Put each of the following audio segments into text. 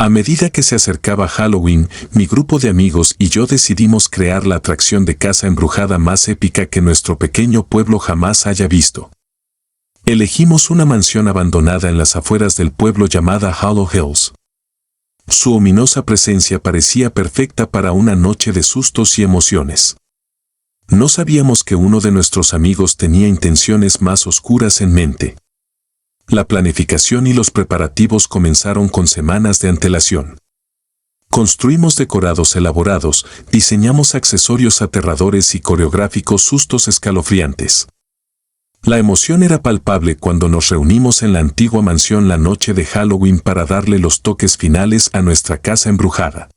A medida que se acercaba Halloween, mi grupo de amigos y yo decidimos crear la atracción de casa embrujada más épica que nuestro pequeño pueblo jamás haya visto. Elegimos una mansión abandonada en las afueras del pueblo llamada Hollow Hills. Su ominosa presencia parecía perfecta para una noche de sustos y emociones. No sabíamos que uno de nuestros amigos tenía intenciones más oscuras en mente. La planificación y los preparativos comenzaron con semanas de antelación. Construimos decorados elaborados, diseñamos accesorios aterradores y coreográficos sustos escalofriantes. La emoción era palpable cuando nos reunimos en la antigua mansión la noche de Halloween para darle los toques finales a nuestra casa embrujada.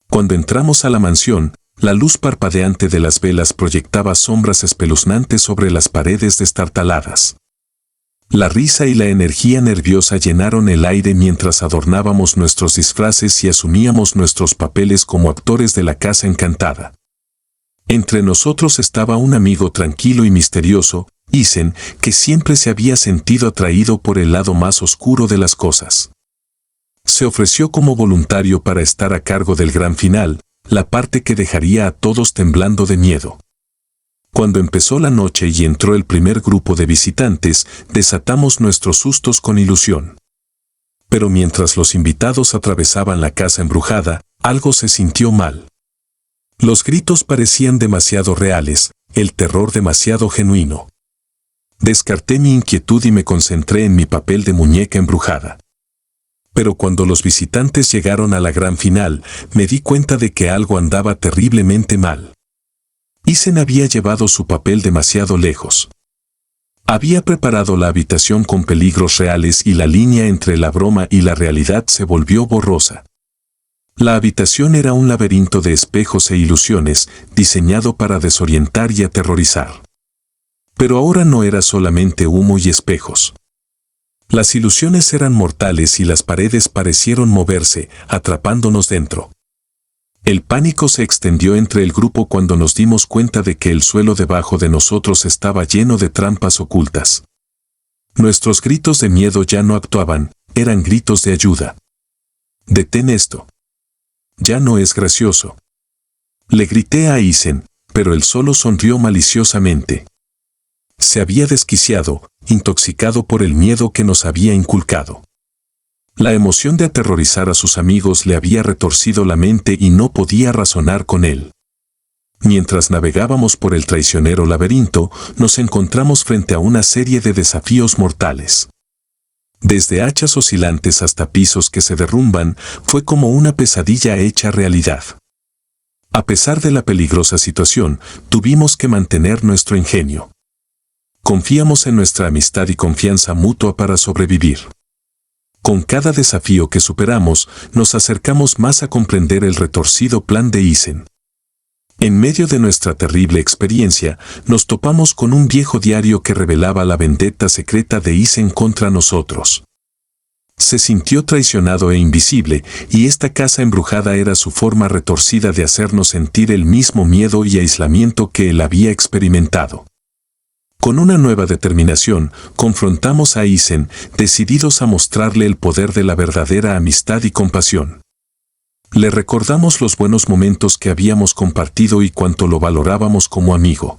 Cuando entramos a la mansión, la luz parpadeante de las velas proyectaba sombras espeluznantes sobre las paredes destartaladas. La risa y la energía nerviosa llenaron el aire mientras adornábamos nuestros disfraces y asumíamos nuestros papeles como actores de la casa encantada. Entre nosotros estaba un amigo tranquilo y misterioso, Ethan, que siempre se había sentido atraído por el lado más oscuro de las cosas. Se ofreció como voluntario para estar a cargo del gran final, la parte que dejaría a todos temblando de miedo. Cuando empezó la noche y entró el primer grupo de visitantes, desatamos nuestros sustos con ilusión. Pero mientras los invitados atravesaban la casa embrujada, algo se sintió mal. Los gritos parecían demasiado reales, el terror demasiado genuino. Descarté mi inquietud y me concentré en mi papel de muñeca embrujada. Pero cuando los visitantes llegaron a la gran final, me di cuenta de que algo andaba terriblemente mal. Ethan había llevado su papel demasiado lejos. Había preparado la habitación con peligros reales y la línea entre la broma y la realidad se volvió borrosa. La habitación era un laberinto de espejos e ilusiones, diseñado para desorientar y aterrorizar. Pero ahora no era solamente humo y espejos. Las ilusiones eran mortales y las paredes parecieron moverse, atrapándonos dentro. El pánico se extendió entre el grupo cuando nos dimos cuenta de que el suelo debajo de nosotros estaba lleno de trampas ocultas. Nuestros gritos de miedo ya no actuaban, eran gritos de ayuda. «Detén esto. Ya no es gracioso». Le grité a Ethan, pero él solo sonrió maliciosamente. Se había desquiciado, intoxicado por el miedo que nos había inculcado. La emoción de aterrorizar a sus amigos le había retorcido la mente y no podía razonar con él. Mientras navegábamos por el traicionero laberinto, nos encontramos frente a una serie de desafíos mortales. Desde hachas oscilantes hasta pisos que se derrumban, fue como una pesadilla hecha realidad. A pesar de la peligrosa situación, tuvimos que mantener nuestro ingenio. Confiamos en nuestra amistad y confianza mutua para sobrevivir. Con cada desafío que superamos, nos acercamos más a comprender el retorcido plan de Ethan. En medio de nuestra terrible experiencia, nos topamos con un viejo diario que revelaba la vendetta secreta de Ethan contra nosotros. Se sintió traicionado e invisible, y esta casa embrujada era su forma retorcida de hacernos sentir el mismo miedo y aislamiento que él había experimentado. Con una nueva determinación, confrontamos a Ethan, decididos a mostrarle el poder de la verdadera amistad y compasión. Le recordamos los buenos momentos que habíamos compartido y cuánto lo valorábamos como amigo.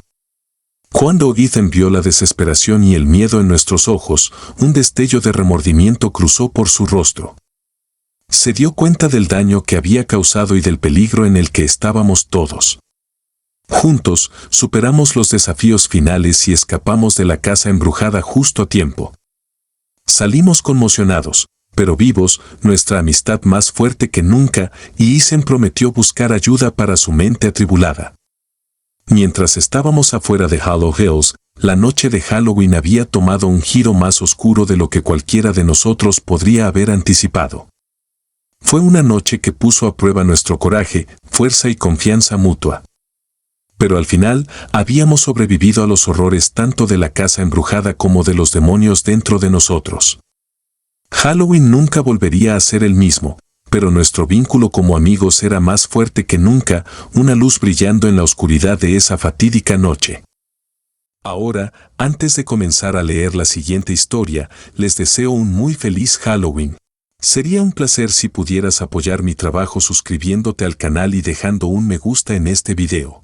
Cuando Ethan vio la desesperación y el miedo en nuestros ojos, un destello de remordimiento cruzó por su rostro. Se dio cuenta del daño que había causado y del peligro en el que estábamos todos. Juntos, superamos los desafíos finales y escapamos de la casa embrujada justo a tiempo. Salimos conmocionados, pero vivos, nuestra amistad más fuerte que nunca, y Ethan prometió buscar ayuda para su mente atribulada. Mientras estábamos afuera de Hollow Hills, la noche de Halloween había tomado un giro más oscuro de lo que cualquiera de nosotros podría haber anticipado. Fue una noche que puso a prueba nuestro coraje, fuerza y confianza mutua. Pero al final, habíamos sobrevivido a los horrores tanto de la casa embrujada como de los demonios dentro de nosotros. Halloween nunca volvería a ser el mismo, pero nuestro vínculo como amigos era más fuerte que nunca, una luz brillando en la oscuridad de esa fatídica noche. Ahora, antes de comenzar a leer la siguiente historia, les deseo un muy feliz Halloween. Sería un placer si pudieras apoyar mi trabajo suscribiéndote al canal y dejando un me gusta en este video.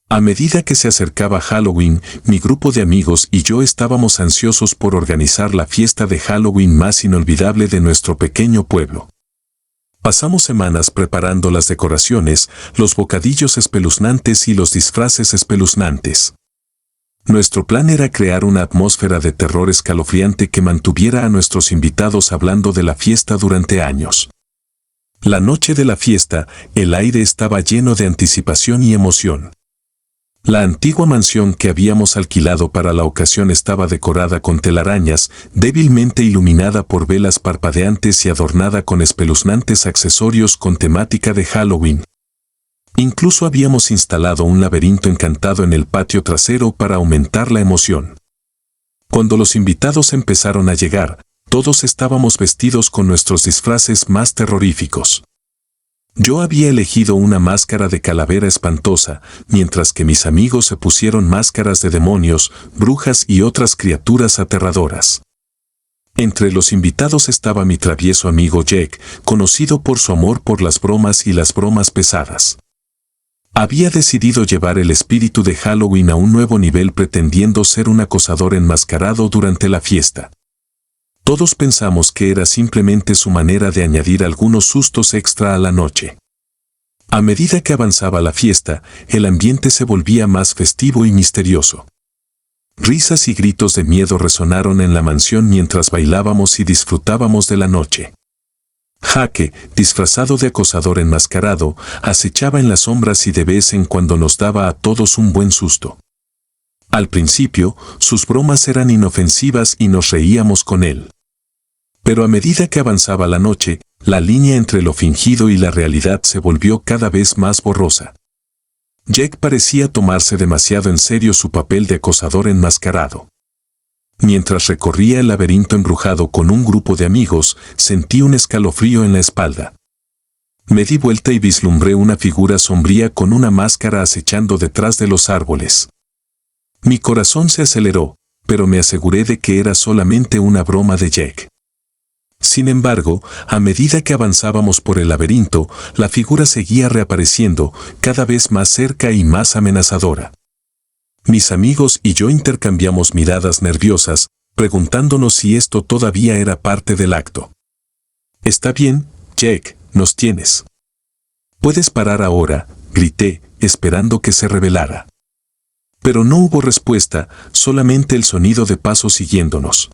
A medida que se acercaba Halloween, mi grupo de amigos y yo estábamos ansiosos por organizar la fiesta de Halloween más inolvidable de nuestro pequeño pueblo. Pasamos semanas preparando las decoraciones, los bocadillos espeluznantes y los disfraces espeluznantes. Nuestro plan era crear una atmósfera de terror escalofriante que mantuviera a nuestros invitados hablando de la fiesta durante años. La noche de la fiesta, el aire estaba lleno de anticipación y emoción. La antigua mansión que habíamos alquilado para la ocasión estaba decorada con telarañas, débilmente iluminada por velas parpadeantes y adornada con espeluznantes accesorios con temática de Halloween. Incluso habíamos instalado un laberinto encantado en el patio trasero para aumentar la emoción. Cuando los invitados empezaron a llegar, todos estábamos vestidos con nuestros disfraces más terroríficos. Yo había elegido una máscara de calavera espantosa, mientras que mis amigos se pusieron máscaras de demonios, brujas y otras criaturas aterradoras. Entre los invitados estaba mi travieso amigo Jake, conocido por su amor por las bromas y las bromas pesadas. Había decidido llevar el espíritu de Halloween a un nuevo nivel pretendiendo ser un acosador enmascarado durante la fiesta. Todos pensamos que era simplemente su manera de añadir algunos sustos extra a la noche. A medida que avanzaba la fiesta, el ambiente se volvía más festivo y misterioso. Risas y gritos de miedo resonaron en la mansión mientras bailábamos y disfrutábamos de la noche. Jake, disfrazado de acosador enmascarado, acechaba en las sombras y de vez en cuando nos daba a todos un buen susto. Al principio, sus bromas eran inofensivas y nos reíamos con él. Pero a medida que avanzaba la noche, la línea entre lo fingido y la realidad se volvió cada vez más borrosa. Jake parecía tomarse demasiado en serio su papel de acosador enmascarado. Mientras recorría el laberinto embrujado con un grupo de amigos, sentí un escalofrío en la espalda. Me di vuelta y vislumbré una figura sombría con una máscara acechando detrás de los árboles. Mi corazón se aceleró, pero me aseguré de que era solamente una broma de Jake. Sin embargo, a medida que avanzábamos por el laberinto, la figura seguía reapareciendo, cada vez más cerca y más amenazadora. Mis amigos y yo intercambiamos miradas nerviosas, preguntándonos si esto todavía era parte del acto. «Está bien, Jake, nos tienes. Puedes parar ahora», grité, esperando que se revelara. Pero no hubo respuesta, solamente el sonido de pasos siguiéndonos.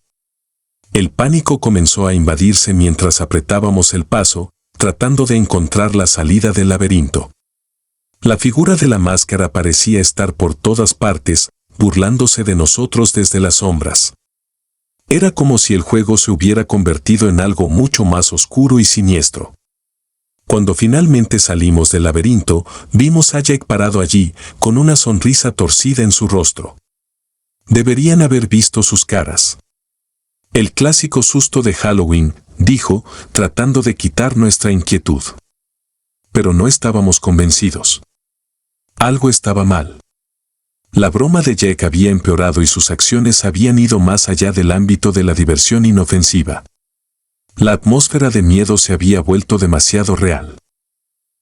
El pánico comenzó a invadirse mientras apretábamos el paso, tratando de encontrar la salida del laberinto. La figura de la máscara parecía estar por todas partes, burlándose de nosotros desde las sombras. Era como si el juego se hubiera convertido en algo mucho más oscuro y siniestro. Cuando finalmente salimos del laberinto, vimos a Jake parado allí, con una sonrisa torcida en su rostro. Deberían haber visto sus caras. «El clásico susto de Halloween», dijo, tratando de quitar nuestra inquietud. Pero no estábamos convencidos. Algo estaba mal. La broma de Jake había empeorado y sus acciones habían ido más allá del ámbito de la diversión inofensiva. La atmósfera de miedo se había vuelto demasiado real.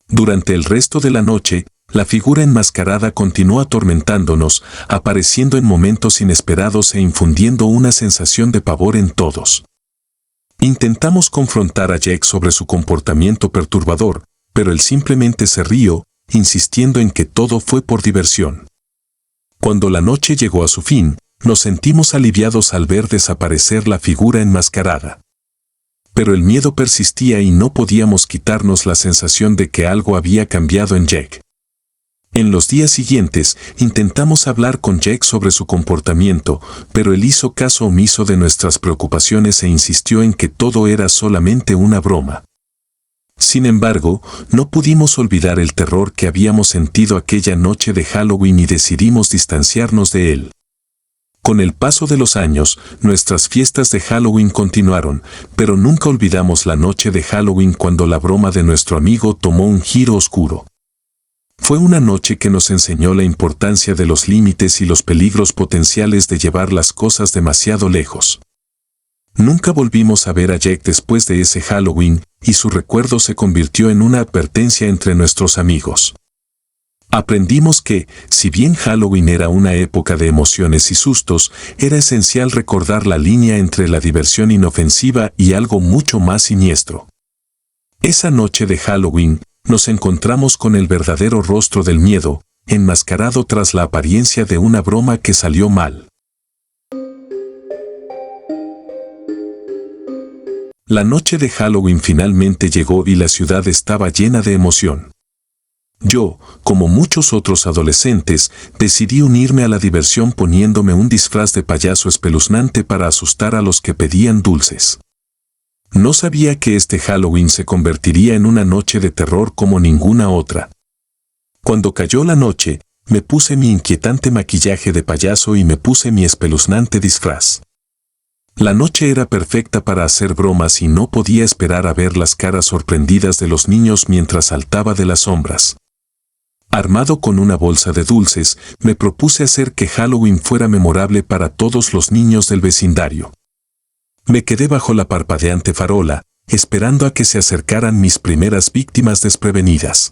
Durante el resto de la noche, la figura enmascarada continuó atormentándonos, apareciendo en momentos inesperados e infundiendo una sensación de pavor en todos. Intentamos confrontar a Jake sobre su comportamiento perturbador, pero él simplemente se rió, insistiendo en que todo fue por diversión. Cuando la noche llegó a su fin, nos sentimos aliviados al ver desaparecer la figura enmascarada. Pero el miedo persistía y no podíamos quitarnos la sensación de que algo había cambiado en Jake. En los días siguientes, intentamos hablar con Jake sobre su comportamiento, pero él hizo caso omiso de nuestras preocupaciones e insistió en que todo era solamente una broma. Sin embargo, no pudimos olvidar el terror que habíamos sentido aquella noche de Halloween y decidimos distanciarnos de él. Con el paso de los años, nuestras fiestas de Halloween continuaron, pero nunca olvidamos la noche de Halloween cuando la broma de nuestro amigo tomó un giro oscuro. Fue una noche que nos enseñó la importancia de los límites y los peligros potenciales de llevar las cosas demasiado lejos. Nunca volvimos a ver a Jack después de ese Halloween, y su recuerdo se convirtió en una advertencia entre nuestros amigos. Aprendimos que, si bien Halloween era una época de emociones y sustos, era esencial recordar la línea entre la diversión inofensiva y algo mucho más siniestro. Esa noche de Halloween, nos encontramos con el verdadero rostro del miedo, enmascarado tras la apariencia de una broma que salió mal. La noche de Halloween finalmente llegó y la ciudad estaba llena de emoción. Yo, como muchos otros adolescentes, decidí unirme a la diversión poniéndome un disfraz de payaso espeluznante para asustar a los que pedían dulces. No sabía que este Halloween se convertiría en una noche de terror como ninguna otra. Cuando cayó la noche, me puse mi inquietante maquillaje de payaso y me puse mi espeluznante disfraz. La noche era perfecta para hacer bromas y no podía esperar a ver las caras sorprendidas de los niños mientras saltaba de las sombras. Armado con una bolsa de dulces, me propuse hacer que Halloween fuera memorable para todos los niños del vecindario. Me quedé bajo la parpadeante farola, esperando a que se acercaran mis primeras víctimas desprevenidas.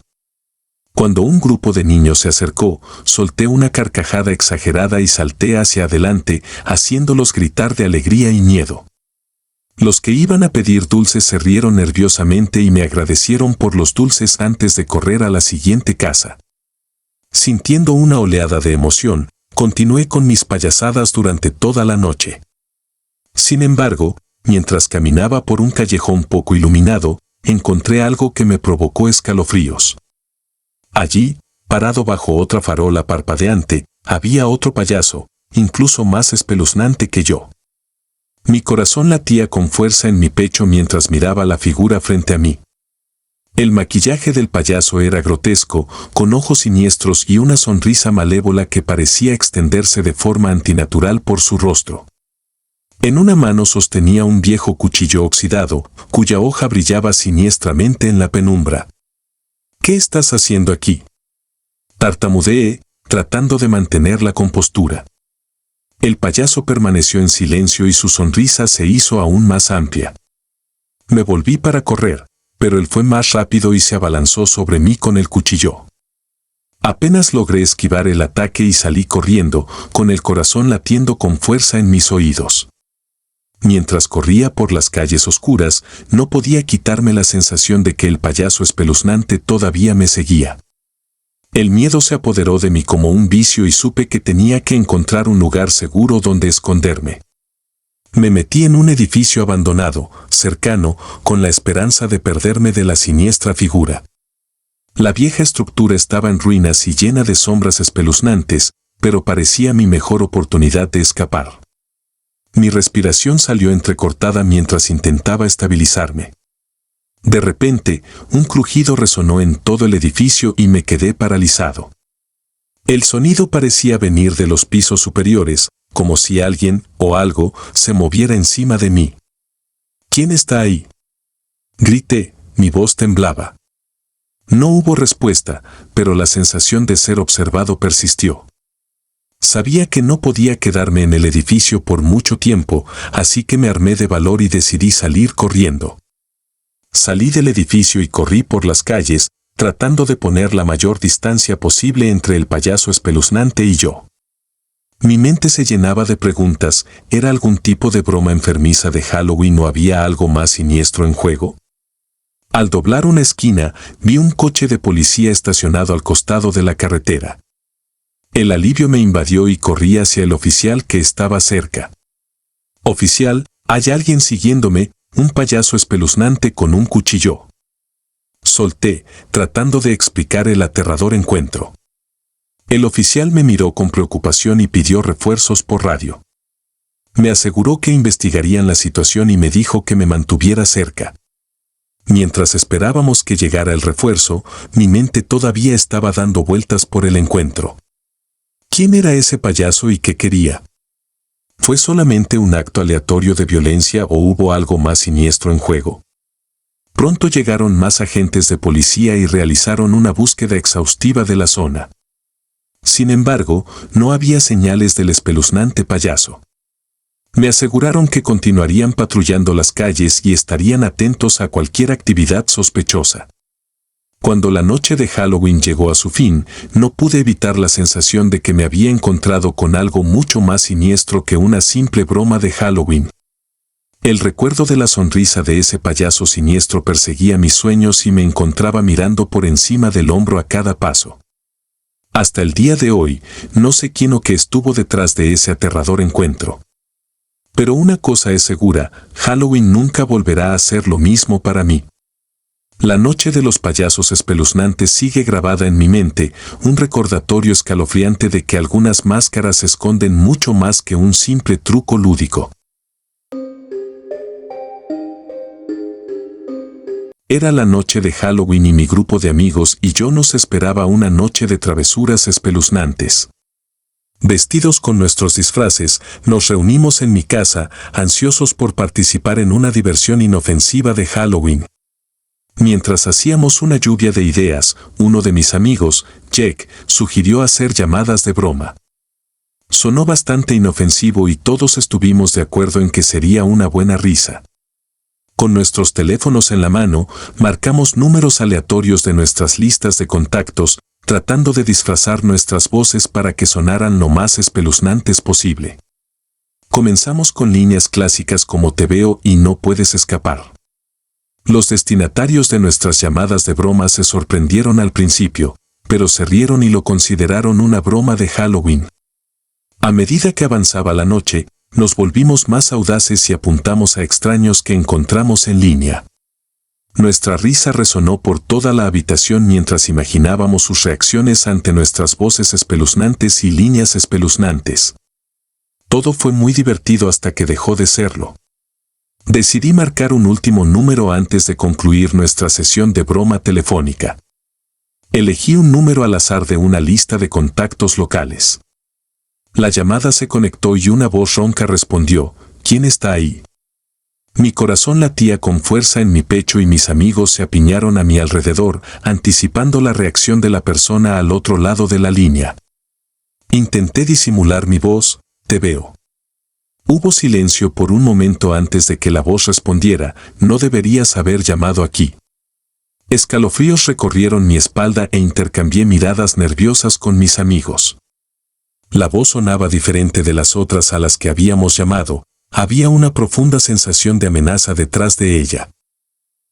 Cuando un grupo de niños se acercó, solté una carcajada exagerada y salté hacia adelante, haciéndolos gritar de alegría y miedo. Los que iban a pedir dulces se rieron nerviosamente y me agradecieron por los dulces antes de correr a la siguiente casa. Sintiendo una oleada de emoción, continué con mis payasadas durante toda la noche. Sin embargo, mientras caminaba por un callejón poco iluminado, encontré algo que me provocó escalofríos. Allí, parado bajo otra farola parpadeante, había otro payaso, incluso más espeluznante que yo. Mi corazón latía con fuerza en mi pecho mientras miraba la figura frente a mí. El maquillaje del payaso era grotesco, con ojos siniestros y una sonrisa malévola que parecía extenderse de forma antinatural por su rostro. En una mano sostenía un viejo cuchillo oxidado, cuya hoja brillaba siniestramente en la penumbra. ¿Qué estás haciendo aquí?, tartamudeé, tratando de mantener la compostura. El payaso permaneció en silencio y su sonrisa se hizo aún más amplia. Me volví para correr, pero él fue más rápido y se abalanzó sobre mí con el cuchillo. Apenas logré esquivar el ataque y salí corriendo, con el corazón latiendo con fuerza en mis oídos. Mientras corría por las calles oscuras, no podía quitarme la sensación de que el payaso espeluznante todavía me seguía. El miedo se apoderó de mí como un vicio y supe que tenía que encontrar un lugar seguro donde esconderme. Me metí en un edificio abandonado, cercano, con la esperanza de perderme de la siniestra figura. La vieja estructura estaba en ruinas y llena de sombras espeluznantes, pero parecía mi mejor oportunidad de escapar. Mi respiración salió entrecortada mientras intentaba estabilizarme. De repente, un crujido resonó en todo el edificio y me quedé paralizado. El sonido parecía venir de los pisos superiores, como si alguien o algo se moviera encima de mí. ¿Quién está ahí?, grité, mi voz temblaba. No hubo respuesta, pero la sensación de ser observado persistió. Sabía que no podía quedarme en el edificio por mucho tiempo, así que me armé de valor y decidí salir corriendo. Salí del edificio y corrí por las calles, tratando de poner la mayor distancia posible entre el payaso espeluznante y yo. Mi mente se llenaba de preguntas. ¿Era algún tipo de broma enfermiza de Halloween o había algo más siniestro en juego? Al doblar una esquina, vi un coche de policía estacionado al costado de la carretera. El alivio me invadió y corrí hacia el oficial que estaba cerca. «Oficial, hay alguien siguiéndome, un payaso espeluznante con un cuchillo». Solté, tratando de explicar el aterrador encuentro. El oficial me miró con preocupación y pidió refuerzos por radio. Me aseguró que investigarían la situación y me dijo que me mantuviera cerca. Mientras esperábamos que llegara el refuerzo, mi mente todavía estaba dando vueltas por el encuentro. ¿Quién era ese payaso y qué quería? ¿Fue solamente un acto aleatorio de violencia o hubo algo más siniestro en juego? Pronto llegaron más agentes de policía y realizaron una búsqueda exhaustiva de la zona. Sin embargo, no había señales del espeluznante payaso. Me aseguraron que continuarían patrullando las calles y estarían atentos a cualquier actividad sospechosa. Cuando la noche de Halloween llegó a su fin, no pude evitar la sensación de que me había encontrado con algo mucho más siniestro que una simple broma de Halloween. El recuerdo de la sonrisa de ese payaso siniestro perseguía mis sueños y me encontraba mirando por encima del hombro a cada paso. Hasta el día de hoy, no sé quién o qué estuvo detrás de ese aterrador encuentro. Pero una cosa es segura, Halloween nunca volverá a ser lo mismo para mí. La noche de los payasos espeluznantes sigue grabada en mi mente, un recordatorio escalofriante de que algunas máscaras esconden mucho más que un simple truco lúdico. Era la noche de Halloween y mi grupo de amigos y yo nos esperaba una noche de travesuras espeluznantes. Vestidos con nuestros disfraces, nos reunimos en mi casa, ansiosos por participar en una diversión inofensiva de Halloween. Mientras hacíamos una lluvia de ideas, uno de mis amigos, Jack, sugirió hacer llamadas de broma. Sonó bastante inofensivo y todos estuvimos de acuerdo en que sería una buena risa. Con nuestros teléfonos en la mano, marcamos números aleatorios de nuestras listas de contactos, tratando de disfrazar nuestras voces para que sonaran lo más espeluznantes posible. Comenzamos con líneas clásicas como "te veo y no puedes escapar". Los destinatarios de nuestras llamadas de broma se sorprendieron al principio, pero se rieron y lo consideraron una broma de Halloween. A medida que avanzaba la noche, nos volvimos más audaces y apuntamos a extraños que encontramos en línea. Nuestra risa resonó por toda la habitación mientras imaginábamos sus reacciones ante nuestras voces espeluznantes y líneas espeluznantes. Todo fue muy divertido hasta que dejó de serlo. Decidí marcar un último número antes de concluir nuestra sesión de broma telefónica. Elegí un número al azar de una lista de contactos locales. La llamada se conectó y una voz ronca respondió: ¿quién está ahí? Mi corazón latía con fuerza en mi pecho y mis amigos se apiñaron a mi alrededor, anticipando la reacción de la persona al otro lado de la línea. Intenté disimular mi voz: te veo. Hubo silencio por un momento antes de que la voz respondiera: no deberías haber llamado aquí. Escalofríos recorrieron mi espalda e intercambié miradas nerviosas con mis amigos. La voz sonaba diferente de las otras a las que habíamos llamado. Había una profunda sensación de amenaza detrás de ella.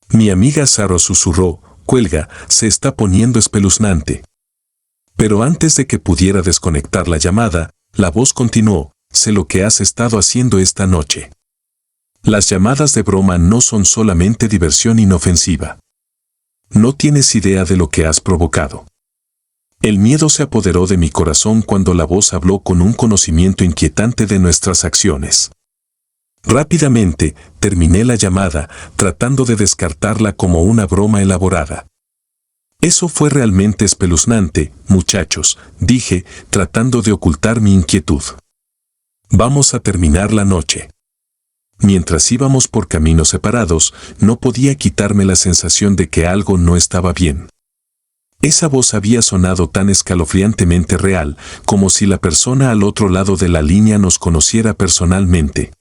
Mi amiga Sarah susurró: cuelga, se está poniendo espeluznante. Pero antes de que pudiera desconectar la llamada, la voz continuó: sé lo que has estado haciendo esta noche. Las llamadas de broma no son solamente diversión inofensiva. No tienes idea de lo que has provocado. El miedo se apoderó de mi corazón cuando la voz habló con un conocimiento inquietante de nuestras acciones. Rápidamente, terminé la llamada, tratando de descartarla como una broma elaborada. Eso fue realmente espeluznante, muchachos, dije, tratando de ocultar mi inquietud. Vamos a terminar la noche. Mientras íbamos por caminos separados, no podía quitarme la sensación de que algo no estaba bien. Esa voz había sonado tan escalofriantemente real, como si la persona al otro lado de la línea nos conociera personalmente.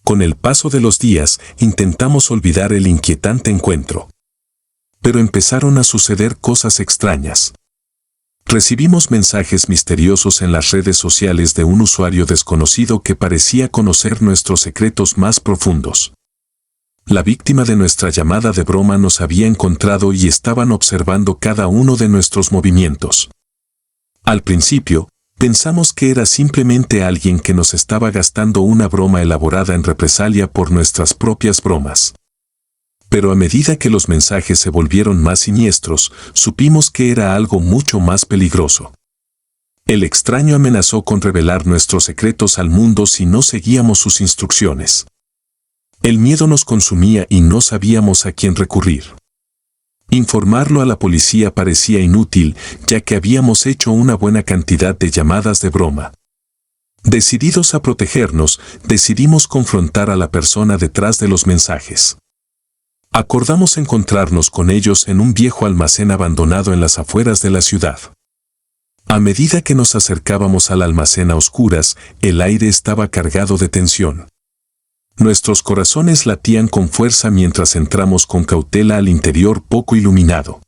Con el paso de los días, intentamos olvidar el inquietante encuentro. Pero empezaron a suceder cosas extrañas. Recibimos mensajes misteriosos en las redes sociales de un usuario desconocido que parecía conocer nuestros secretos más profundos. La víctima de nuestra llamada de broma nos había encontrado y estaban observando cada uno de nuestros movimientos. Al principio, pensamos que era simplemente alguien que nos estaba gastando una broma elaborada en represalia por nuestras propias bromas. Pero a medida que los mensajes se volvieron más siniestros, supimos que era algo mucho más peligroso. El extraño amenazó con revelar nuestros secretos al mundo si no seguíamos sus instrucciones. El miedo nos consumía y no sabíamos a quién recurrir. Informarlo a la policía parecía inútil, ya que habíamos hecho una buena cantidad de llamadas de broma. Decididos a protegernos, decidimos confrontar a la persona detrás de los mensajes. Acordamos encontrarnos con ellos en un viejo almacén abandonado en las afueras de la ciudad. A medida que nos acercábamos al almacén a oscuras, el aire estaba cargado de tensión. Nuestros corazones latían con fuerza mientras entramos con cautela al interior poco iluminado.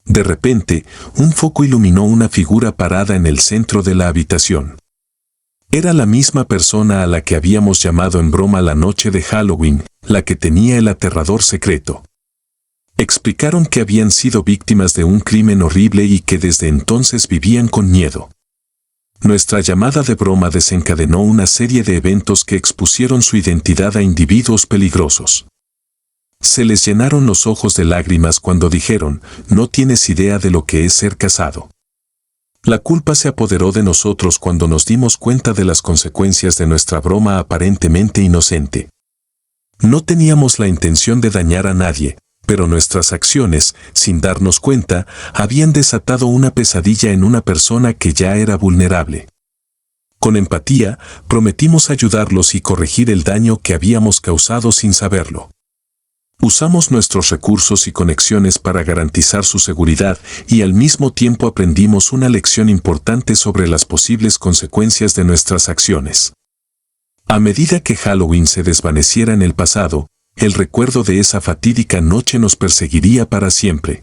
De repente, un foco iluminó una figura parada en el centro de la habitación. Era la misma persona a la que habíamos llamado en broma la noche de Halloween, la que tenía el aterrador secreto. Explicaron que habían sido víctimas de un crimen horrible y que desde entonces vivían con miedo. Nuestra llamada de broma desencadenó una serie de eventos que expusieron su identidad a individuos peligrosos. Se les llenaron los ojos de lágrimas cuando dijeron, no tienes idea de lo que es ser casado. La culpa se apoderó de nosotros cuando nos dimos cuenta de las consecuencias de nuestra broma aparentemente inocente. No teníamos la intención de dañar a nadie, pero nuestras acciones, sin darnos cuenta, habían desatado una pesadilla en una persona que ya era vulnerable. Con empatía, prometimos ayudarlos y corregir el daño que habíamos causado sin saberlo. Usamos nuestros recursos y conexiones para garantizar su seguridad y al mismo tiempo aprendimos una lección importante sobre las posibles consecuencias de nuestras acciones. A medida que Halloween se desvaneciera en el pasado, el recuerdo de esa fatídica noche nos perseguiría para siempre.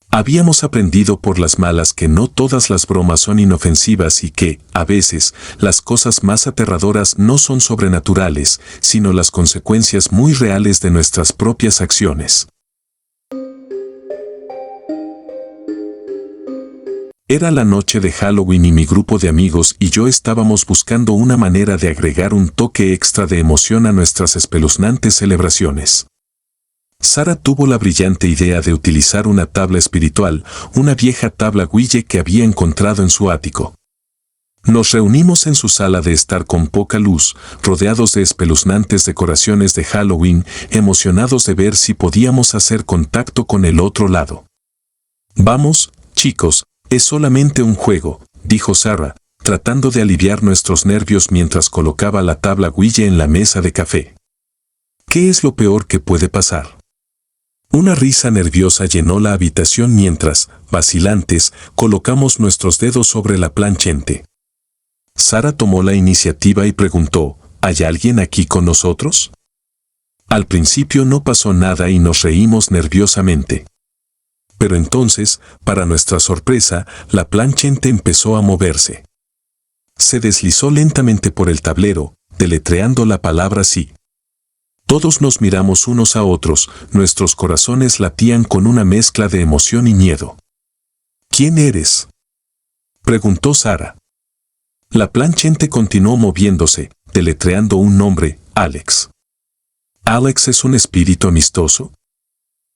Habíamos aprendido por las malas que no todas las bromas son inofensivas y que, a veces, las cosas más aterradoras no son sobrenaturales, sino las consecuencias muy reales de nuestras propias acciones. Era la noche de Halloween y mi grupo de amigos y yo estábamos buscando una manera de agregar un toque extra de emoción a nuestras espeluznantes celebraciones. Sara tuvo la brillante idea de utilizar una tabla espiritual, una vieja tabla Ouija que había encontrado en su ático. Nos reunimos en su sala de estar con poca luz, rodeados de espeluznantes decoraciones de Halloween, emocionados de ver si podíamos hacer contacto con el otro lado. Vamos, chicos, es solamente un juego, dijo Sara, tratando de aliviar nuestros nervios mientras colocaba la tabla Ouija en la mesa de café. ¿Qué es lo peor que puede pasar? Una risa nerviosa llenó la habitación mientras, vacilantes, colocamos nuestros dedos sobre la planchente. Sara tomó la iniciativa y preguntó, ¿hay alguien aquí con nosotros? Al principio no pasó nada y nos reímos nerviosamente. Pero entonces, para nuestra sorpresa, la planchente empezó a moverse. Se deslizó lentamente por el tablero, deletreando la palabra sí. Todos nos miramos unos a otros, nuestros corazones latían con una mezcla de emoción y miedo. ¿Quién eres?, preguntó Sara. La planchente continuó moviéndose, deletreando un nombre, Alex. ¿Alex es un espíritu amistoso?,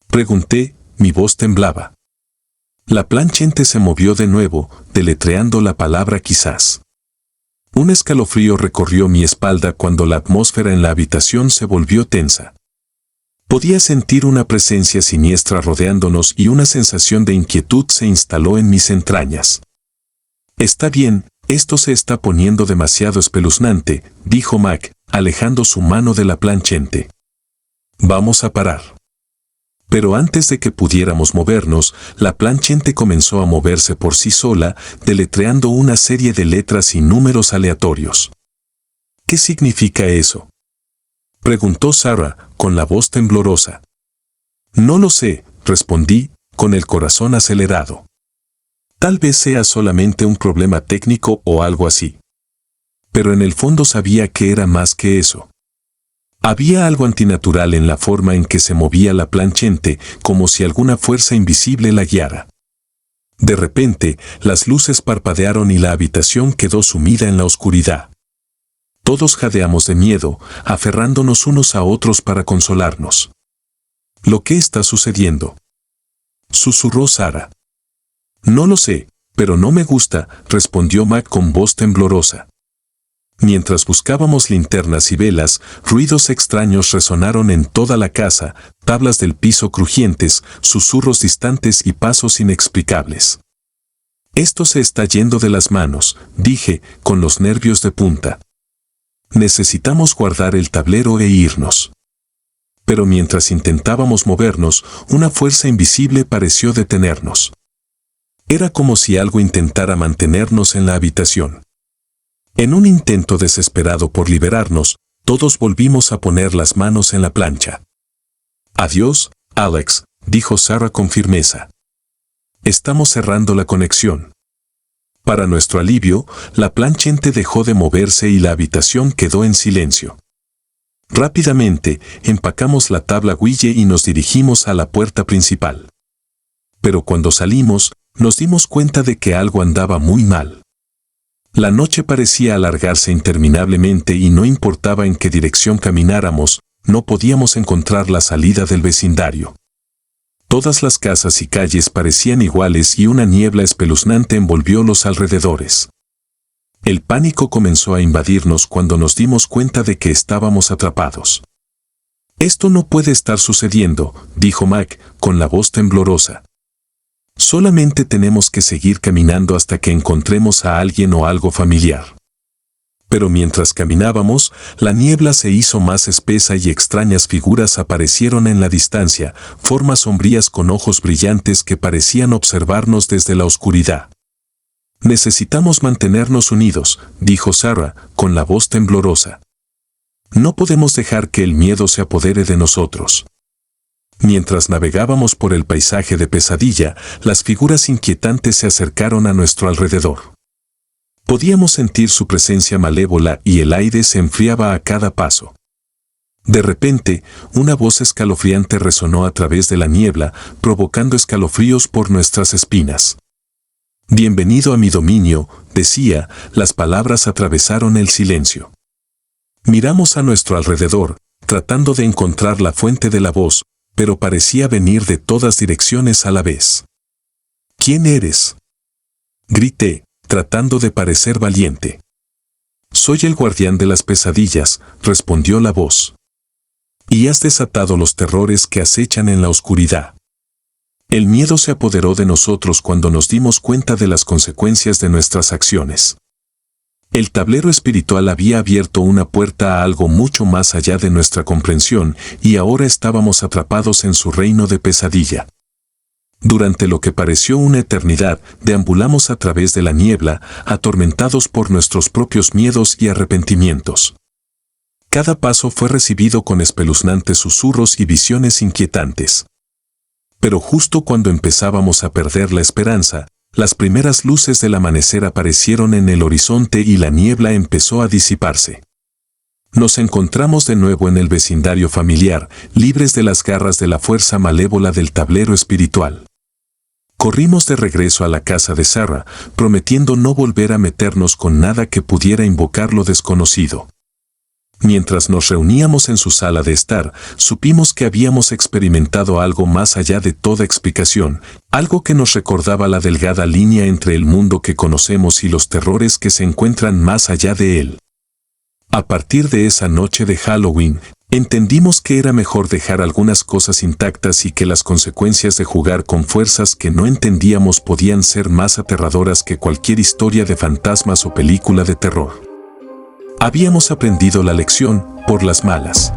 pregunté, mi voz temblaba. La planchente se movió de nuevo, deletreando la palabra quizás. Un escalofrío recorrió mi espalda cuando la atmósfera en la habitación se volvió tensa. Podía sentir una presencia siniestra rodeándonos y una sensación de inquietud se instaló en mis entrañas. Está bien, esto se está poniendo demasiado espeluznante, dijo Mac, alejando su mano de la planchente. Vamos a parar. Pero antes de que pudiéramos movernos, la planchente comenzó a moverse por sí sola, deletreando una serie de letras y números aleatorios. ¿Qué significa eso?, preguntó Sara, con la voz temblorosa. No lo sé, respondí, con el corazón acelerado. Tal vez sea solamente un problema técnico o algo así. Pero en el fondo sabía que era más que eso. Había algo antinatural en la forma en que se movía la planchente, como si alguna fuerza invisible la guiara. De repente, las luces parpadearon y la habitación quedó sumida en la oscuridad. Todos jadeamos de miedo, aferrándonos unos a otros para consolarnos. ¿Lo que está sucediendo?, susurró Sara. No lo sé, pero no me gusta, respondió Mac con voz temblorosa. Mientras buscábamos linternas y velas, ruidos extraños resonaron en toda la casa, tablas del piso crujientes, susurros distantes y pasos inexplicables. Esto se está yendo de las manos, dije, con los nervios de punta. Necesitamos guardar el tablero e irnos. Pero mientras intentábamos movernos, una fuerza invisible pareció detenernos. Era como si algo intentara mantenernos en la habitación. En un intento desesperado por liberarnos, todos volvimos a poner las manos en la plancha. «Adiós, Alex», dijo Sarah con firmeza. «Estamos cerrando la conexión». Para nuestro alivio, la planchente dejó de moverse y la habitación quedó en silencio. Rápidamente, empacamos la tabla Ouija y nos dirigimos a la puerta principal. Pero cuando salimos, nos dimos cuenta de que algo andaba muy mal. La noche parecía alargarse interminablemente y no importaba en qué dirección camináramos, no podíamos encontrar la salida del vecindario. Todas las casas y calles parecían iguales y una niebla espeluznante envolvió los alrededores. El pánico comenzó a invadirnos cuando nos dimos cuenta de que estábamos atrapados. «Esto no puede estar sucediendo», dijo Mac, con la voz temblorosa. «Solamente tenemos que seguir caminando hasta que encontremos a alguien o algo familiar». Pero mientras caminábamos, la niebla se hizo más espesa y extrañas figuras aparecieron en la distancia, formas sombrías con ojos brillantes que parecían observarnos desde la oscuridad. «Necesitamos mantenernos unidos», dijo Sarah, con la voz temblorosa. «No podemos dejar que el miedo se apodere de nosotros». Mientras navegábamos por el paisaje de pesadilla, las figuras inquietantes se acercaron a nuestro alrededor. Podíamos sentir su presencia malévola y el aire se enfriaba a cada paso. De repente, una voz escalofriante resonó a través de la niebla, provocando escalofríos por nuestras espinas. «Bienvenido a mi dominio», decía, las palabras atravesaron el silencio. Miramos a nuestro alrededor, tratando de encontrar la fuente de la voz, pero parecía venir de todas direcciones a la vez. «¿Quién eres?», grité, tratando de parecer valiente. «Soy el guardián de las pesadillas», respondió la voz. «Y has desatado los terrores que acechan en la oscuridad». El miedo se apoderó de nosotros cuando nos dimos cuenta de las consecuencias de nuestras acciones. El tablero espiritual había abierto una puerta a algo mucho más allá de nuestra comprensión y ahora estábamos atrapados en su reino de pesadilla. Durante lo que pareció una eternidad, deambulamos a través de la niebla, atormentados por nuestros propios miedos y arrepentimientos. Cada paso fue recibido con espeluznantes susurros y visiones inquietantes. Pero justo cuando empezábamos a perder la esperanza, las primeras luces del amanecer aparecieron en el horizonte y la niebla empezó a disiparse. Nos encontramos de nuevo en el vecindario familiar, libres de las garras de la fuerza malévola del tablero espiritual. Corrimos de regreso a la casa de Sarah, prometiendo no volver a meternos con nada que pudiera invocar lo desconocido. Mientras nos reuníamos en su sala de estar, supimos que habíamos experimentado algo más allá de toda explicación, algo que nos recordaba la delgada línea entre el mundo que conocemos y los terrores que se encuentran más allá de él. A partir de esa noche de Halloween, entendimos que era mejor dejar algunas cosas intactas y que las consecuencias de jugar con fuerzas que no entendíamos podían ser más aterradoras que cualquier historia de fantasmas o película de terror. Habíamos aprendido la lección por las malas.